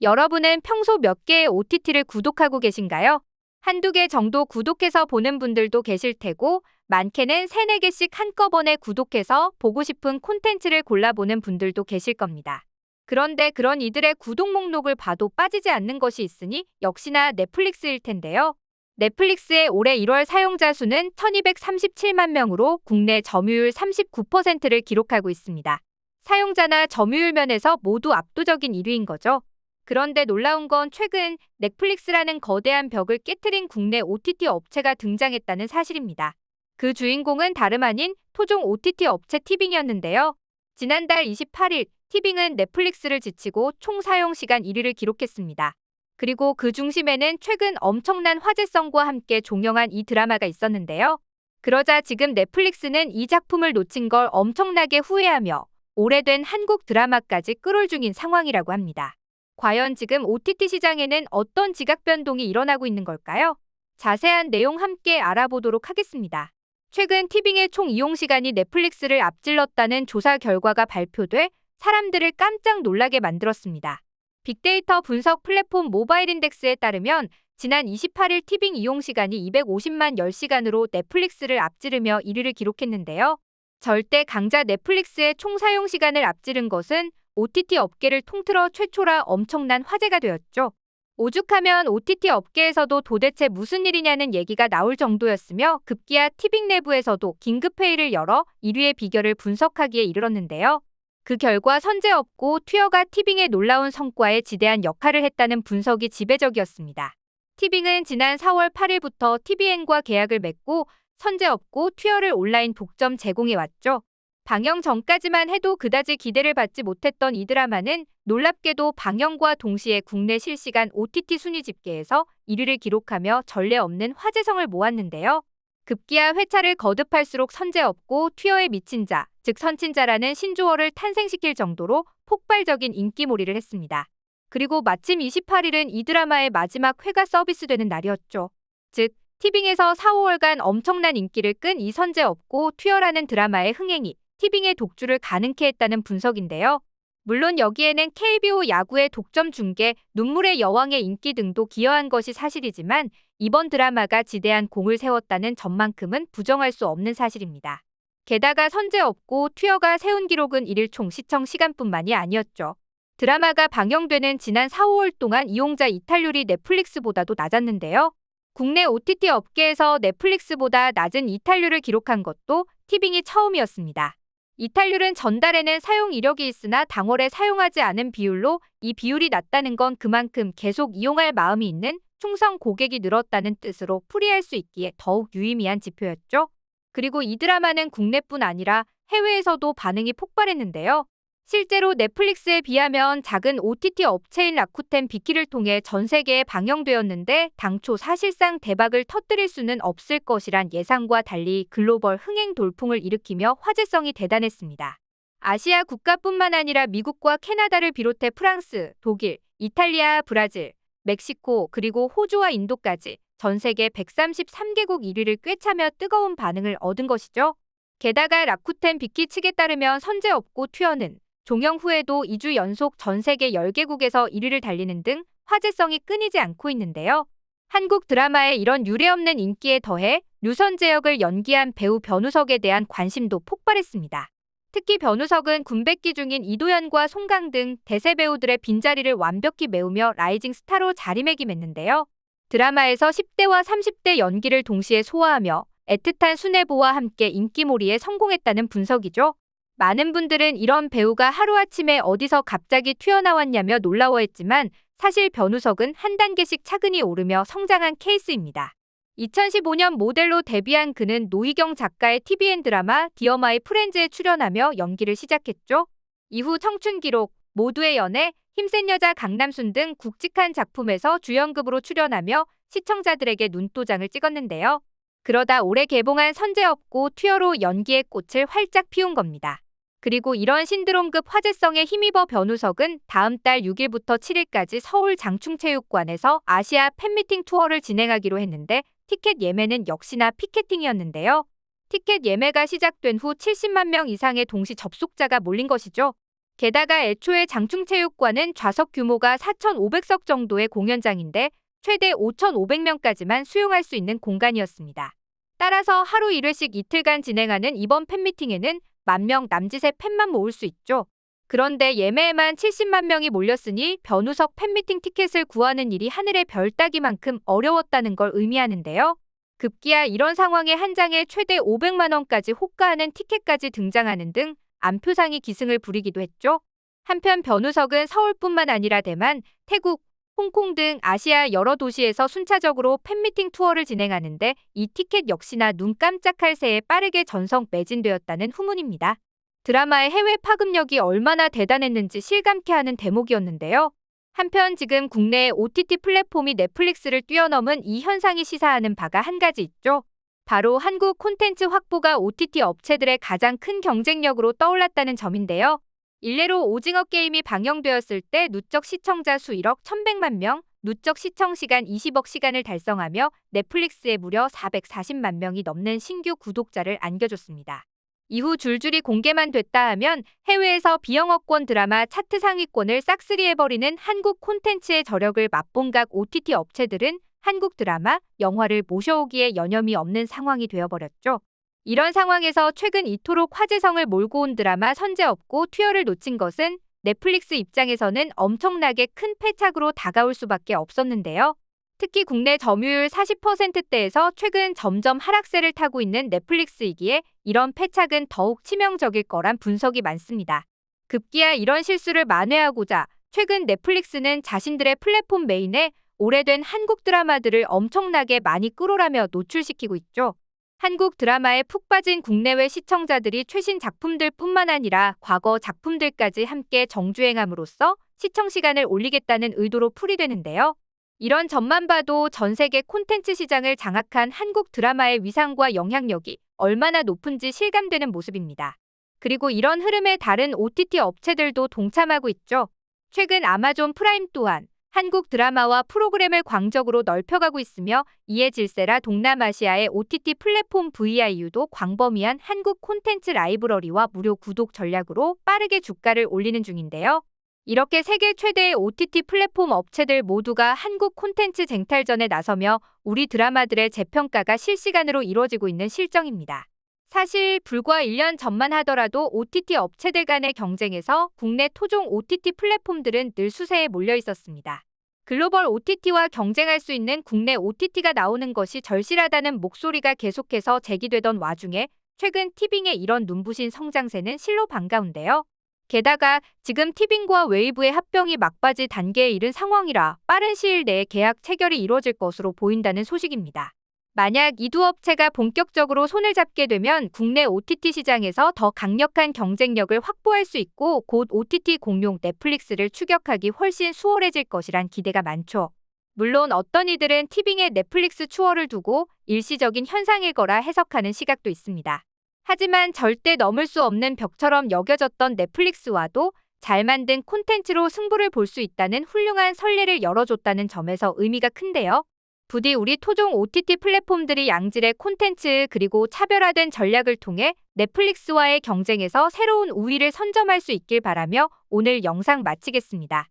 여러분은 평소 몇 개의 OTT를 구독하고 계신가요? 한두 개 정도 구독해서 보는 분들도 계실 테고, 많게는 3, 4개씩 한꺼번에 구독해서 보고 싶은 콘텐츠를 골라보는 분들도 계실 겁니다. 그런데 그런 이들의 구독 목록을 봐도 빠지지 않는 것이 있으니 역시나 넷플릭스일 텐데요. 넷플릭스의 올해 1월 사용자 수는 1237만 명으로 국내 점유율 39%를 기록하고 있습니다. 사용자나 점유율 면에서 모두 압도적인 1위인 거죠. 그런데 놀라운 건 최근 넷플릭스라는 거대한 벽을 깨트린 국내 OTT 업체가 등장했다는 사실입니다. 그 주인공은 다름 아닌 토종 OTT 업체 티빙이었는데요. 지난달 28일 티빙은 넷플릭스를 제치고 총 사용 시간 1위를 기록했습니다. 그리고 그 중심에는 최근 엄청난 화제성과 함께 종영한 이 드라마가 있었는데요. 그러자 지금 넷플릭스는 이 작품을 놓친 걸 엄청나게 후회하며 오래된 한국 드라마까지 끌어올 중인 상황이라고 합니다. 과연 지금 OTT 시장에는 어떤 지각 변동이 일어나고 있는 걸까요? 자세한 내용 함께 알아보도록 하겠습니다. 최근 티빙의 총 이용 시간이 넷플릭스를 앞질렀다는 조사 결과가 발표돼 사람들을 깜짝 놀라게 만들었습니다. 빅데이터 분석 플랫폼 모바일인덱스에 따르면 지난 28일 티빙 이용 시간이 250만 10시간으로 넷플릭스를 앞지르며 1위를 기록했는데요. 절대 강자 넷플릭스의 총 사용 시간을 앞지른 것은 OTT 업계를 통틀어 최초라 엄청난 화제가 되었죠. 오죽하면 OTT 업계에서도 도대체 무슨 일이냐는 얘기가 나올 정도였으며 급기야 티빙 내부에서도 긴급회의를 열어 1위의 비결을 분석하기에 이르렀는데요. 그 결과 선제업고 튜어가 티빙의 놀라운 성과에 지대한 역할을 했다는 분석이 지배적이었습니다. 티빙은 지난 4월 8일부터 TVN과 계약을 맺고 선제업고 튜어를 온라인 독점 제공해왔죠. 방영 전까지만 해도 그다지 기대를 받지 못했던 이 드라마는 놀랍게도 방영과 동시에 국내 실시간 OTT 순위 집계에서 1위를 기록하며 전례 없는 화제성을 모았는데요. 급기야 회차를 거듭할수록 선제업고 튜어에 미친 자, 즉 선친자라는 신조어를 탄생시킬 정도로 폭발적인 인기몰이를 했습니다. 그리고 마침 28일은 이 드라마의 마지막 회가 서비스되는 날이었죠. 즉, 티빙에서 4, 5월간 엄청난 인기를 끈 이 선제업고 튜어라는 드라마의 흥행이 티빙의 독주를 가능케 했다는 분석인데요. 물론 여기에는 KBO 야구의 독점 중계, 눈물의 여왕의 인기 등도 기여한 것이 사실이지만 이번 드라마가 지대한 공을 세웠다는 점만큼은 부정할 수 없는 사실입니다. 게다가 선제업고 튜어가 세운 기록은 1일 총 시청 시간뿐만이 아니었죠. 드라마가 방영되는 지난 4, 5월 동안 이용자 이탈률이 넷플릭스보다도 낮았는데요. 국내 OTT 업계에서 넷플릭스보다 낮은 이탈률을 기록한 것도 티빙이 처음이었습니다. 이탈률은 전달에는 사용 이력이 있으나 당월에 사용하지 않은 비율로 이 비율이 낮다는 건 그만큼 계속 이용할 마음이 있는 충성 고객이 늘었다는 뜻으로 풀이할 수 있기에 더욱 유의미한 지표였죠. 그리고 이 드라마는 국내뿐 아니라 해외에서도 반응이 폭발했는데요. 실제로 넷플릭스에 비하면 작은 OTT 업체인 라쿠텐 비키를 통해 전 세계에 방영되었는데 당초 사실상 대박을 터뜨릴 수는 없을 것이란 예상과 달리 글로벌 흥행 돌풍을 일으키며 화제성이 대단했습니다. 아시아 국가뿐만 아니라 미국과 캐나다를 비롯해 프랑스, 독일, 이탈리아, 브라질, 멕시코, 그리고 호주와 인도까지 전 세계 133개국 1위를 꿰차며 뜨거운 반응을 얻은 것이죠. 게다가 라쿠텐 비키 측에 따르면 선제업고 튜어는 종영 후에도 2주 연속 전 세계 10개국에서 1위를 달리는 등 화제성이 끊이지 않고 있는데요. 한국 드라마의 이런 유례없는 인기에 더해 류선재 역을 연기한 배우 변우석에 대한 관심도 폭발했습니다. 특히 변우석은 군백기 중인 이도현과 송강 등 대세 배우들의 빈자리를 완벽히 메우며 라이징 스타로 자리매김했는데요. 드라마에서 10대와 30대 연기를 동시에 소화하며 애틋한 순애보와 함께 인기몰이에 성공했다는 분석이죠. 많은 분들은 이런 배우가 하루아침에 어디서 갑자기 튀어나왔냐며 놀라워했지만 사실 변우석은 한 단계씩 차근히 오르며 성장한 케이스입니다. 2015년 모델로 데뷔한 그는 노희경 작가의 TVN 드라마 디어 마이 프렌즈에 출연하며 연기를 시작했죠. 이후 청춘기록, 모두의 연애, 힘센 여자 강남순 등 굵직한 작품에서 주연급으로 출연하며 시청자들에게 눈도장을 찍었는데요. 그러다 올해 개봉한 선제업고 튜어로 연기의 꽃을 활짝 피운 겁니다. 그리고 이런 신드롬급 화제성에 힘입어 변우석은 다음 달 6일부터 7일까지 서울 장충체육관에서 아시아 팬미팅 투어를 진행하기로 했는데 티켓 예매는 역시나 피켓팅이었는데요. 티켓 예매가 시작된 후 70만 명 이상의 동시 접속자가 몰린 것이죠. 게다가 애초에 장충체육관은 좌석 규모가 4,500석 정도의 공연장인데 최대 5,500명까지만 수용할 수 있는 공간이었습니다. 따라서 하루 1회씩 이틀간 진행하는 이번 팬미팅에는 10,000명 남짓의 팬만 모을 수 있죠. 그런데 예매에만 70만 명이 몰렸으니 변우석 팬미팅 티켓을 구하는 일이 하늘의 별 따기만큼 어려웠다는 걸 의미하는데요. 급기야 이런 상황에 한 장에 최대 500만 원까지 호가하는 티켓까지 등장하는 등 안표상이 기승을 부리기도 했죠. 한편 변우석은 서울뿐만 아니라 대만, 태국, 홍콩 등 아시아 여러 도시에서 순차적으로 팬미팅 투어를 진행하는데 이 티켓 역시나 눈 깜짝할 새에 빠르게 전석 매진되었다는 후문입니다. 드라마의 해외 파급력이 얼마나 대단했는지 실감케 하는 대목이었는데요. 한편 지금 국내 OTT 플랫폼이 넷플릭스를 뛰어넘은 이 현상이 시사하는 바가 한 가지 있죠. 바로 한국 콘텐츠 확보가 OTT 업체들의 가장 큰 경쟁력으로 떠올랐다는 점인데요. 일례로 오징어 게임이 방영되었을 때 누적 시청자 수 1억 1,100만 명, 누적 시청시간 20억 시간을 달성하며 넷플릭스에 무려 440만 명이 넘는 신규 구독자를 안겨줬습니다. 이후 줄줄이 공개만 됐다 하면 해외에서 비영어권 드라마 차트 상위권을 싹쓸이해버리는 한국 콘텐츠의 저력을 맛본 각 OTT 업체들은 한국 드라마, 영화를 모셔오기에 여념이 없는 상황이 되어버렸죠. 이런 상황에서 최근 이토록 화제성을 몰고 온 드라마 선제없고 투여를 놓친 것은 넷플릭스 입장에서는 엄청나게 큰 패착으로 다가올 수밖에 없었는데요. 특히 국내 점유율 40%대에서 최근 점점 하락세를 타고 있는 넷플릭스이기에 이런 패착은 더욱 치명적일 거란 분석이 많습니다. 급기야 이런 실수를 만회하고자 최근 넷플릭스는 자신들의 플랫폼 메인에 오래된 한국 드라마들을 엄청나게 많이 끌어라며 노출시키고 있죠. 한국 드라마에 푹 빠진 국내외 시청자들이 최신 작품들뿐만 아니라 과거 작품들까지 함께 정주행함으로써 시청시간을 올리겠다는 의도로 풀이되는데요. 이런 점만 봐도 전 세계 콘텐츠 시장을 장악한 한국 드라마의 위상과 영향력이 얼마나 높은지 실감되는 모습입니다. 그리고 이런 흐름에 다른 OTT 업체들도 동참하고 있죠. 최근 아마존 프라임 또한 한국 드라마와 프로그램을 광적으로 넓혀가고 있으며 이에 질세라 동남아시아의 OTT 플랫폼 VIU도 광범위한 한국 콘텐츠 라이브러리와 무료 구독 전략으로 빠르게 주가를 올리는 중인데요. 이렇게 세계 최대의 OTT 플랫폼 업체들 모두가 한국 콘텐츠 쟁탈전에 나서며 우리 드라마들의 재평가가 실시간으로 이루어지고 있는 실정입니다. 사실 불과 1년 전만 하더라도 OTT 업체들 간의 경쟁에서 국내 토종 OTT 플랫폼들은 늘 수세에 몰려 있었습니다. 글로벌 OTT와 경쟁할 수 있는 국내 OTT가 나오는 것이 절실하다는 목소리가 계속해서 제기되던 와중에 최근 티빙의 이런 눈부신 성장세는 실로 반가운데요. 게다가 지금 티빙과 웨이브의 합병이 막바지 단계에 이른 상황이라 빠른 시일 내에 계약 체결이 이루어질 것으로 보인다는 소식입니다. 만약 이 두 업체가 본격적으로 손을 잡게 되면 국내 OTT 시장에서 더 강력한 경쟁력을 확보할 수 있고 곧 OTT 공룡 넷플릭스를 추격하기 훨씬 수월해질 것이란 기대가 많죠. 물론 어떤 이들은 티빙의 넷플릭스 추월을 두고 일시적인 현상일 거라 해석하는 시각도 있습니다. 하지만 절대 넘을 수 없는 벽처럼 여겨졌던 넷플릭스와도 잘 만든 콘텐츠로 승부를 볼 수 있다는 훌륭한 선례를 열어줬다는 점에서 의미가 큰데요. 부디 우리 토종 OTT 플랫폼들이 양질의 콘텐츠 그리고 차별화된 전략을 통해 넷플릭스와의 경쟁에서 새로운 우위를 선점할 수 있길 바라며 오늘 영상 마치겠습니다.